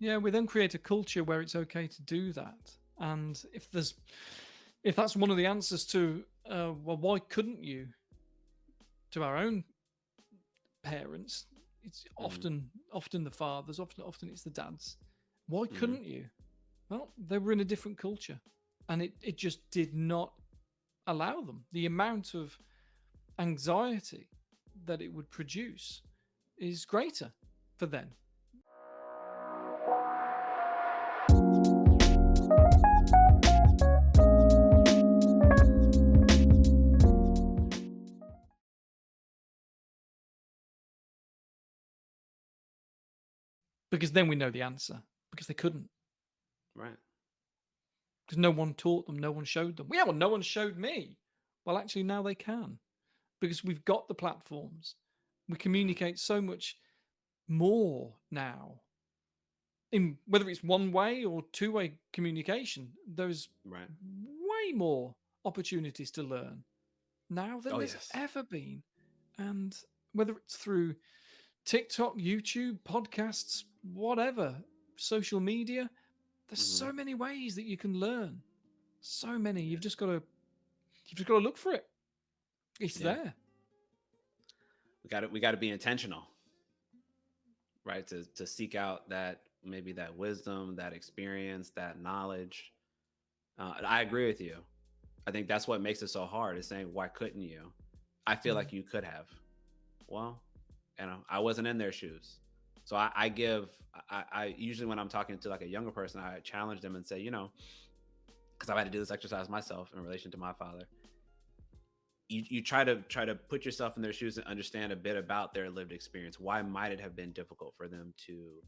Yeah, we then create a culture where it's okay to do that. And if that's one of the answers to well, why couldn't you, to our own parents, it's Hmm. often the fathers, often it's the dads. Why Hmm. couldn't you? Well, they were in a different culture, and it just did not allow them. The amount of anxiety that it would produce is greater for them. Because then we know the answer. Because they couldn't. Right. Because no one taught them, no one showed them. Yeah, well, no one showed me. Well, actually, now they can because we've got the platforms. We Hmm. communicate so much more now. In whether it's one way or two-way communication, there's Right. way more opportunities to learn now than Oh there's yes. ever been. And whether it's through TikTok, YouTube, podcasts, whatever, social media, there's Hmm. so many ways that you can learn. So many. You've just got to look for it. It's Yeah. there. We got to be intentional, right? To seek out that, maybe that wisdom, that experience, that knowledge. I agree with you. I think that's what makes it so hard, is saying, why couldn't you? I feel Mm. like you could have. Well, I wasn't in their shoes. So I usually, when I'm talking to like a younger person, I challenge them and say, because I've had to do this exercise myself in relation to my father. You try to put yourself in their shoes and understand a bit about their lived experience. Why might it have been difficult for them to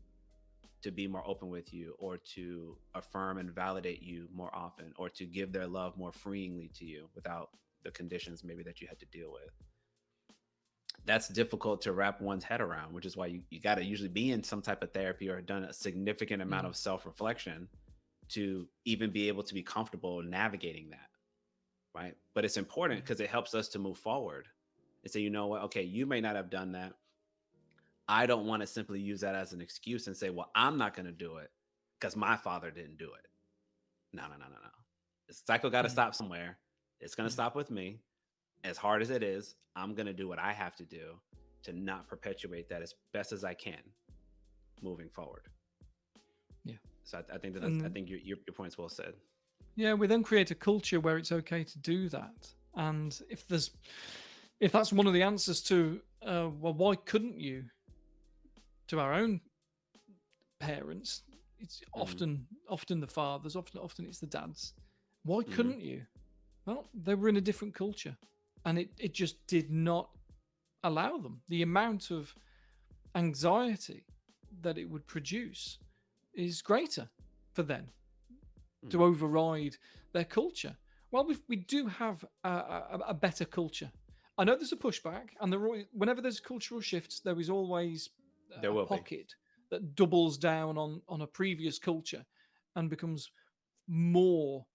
be more open with you, or to affirm and validate you more often, or to give their love more freeingly to you without the conditions maybe that you had to deal with? That's difficult to wrap one's head around, which is why you got to usually be in some type of therapy or done a significant amount Mm. of self-reflection to even be able to be comfortable navigating that, right? But it's important Yeah. because it helps us to move forward and say, you know what, okay, you may not have done that. I don't want to simply use that as an excuse and say, well, I'm not going to do it because my father didn't do it. No, no, no, no, no. The cycle got to Mm. stop somewhere. It's going to Yeah. stop with me. As hard as it is, I'm going to do what I have to do to not perpetuate that as best as I can moving forward. Yeah. So I think I And think your point's well said. yeah, we then create a culture where it's okay to do that. And if that's one of the answers to well, why couldn't you, to our own parents, it's Hmm. often the fathers, often it's the dads. Why Hmm. couldn't you? Well, they were in a different culture, and it just did not allow them. The amount of anxiety that it would produce is greater for them to Hmm. override their culture. Well, we do have a better culture. I know there's a pushback, and whenever there's cultural shifts, there is always There a will be. pocket that doubles down on a previous culture and becomes more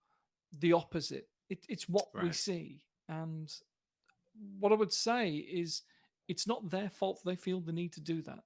the opposite. It's what we Right. see, and what I would say is it's not their fault they feel the need to do that.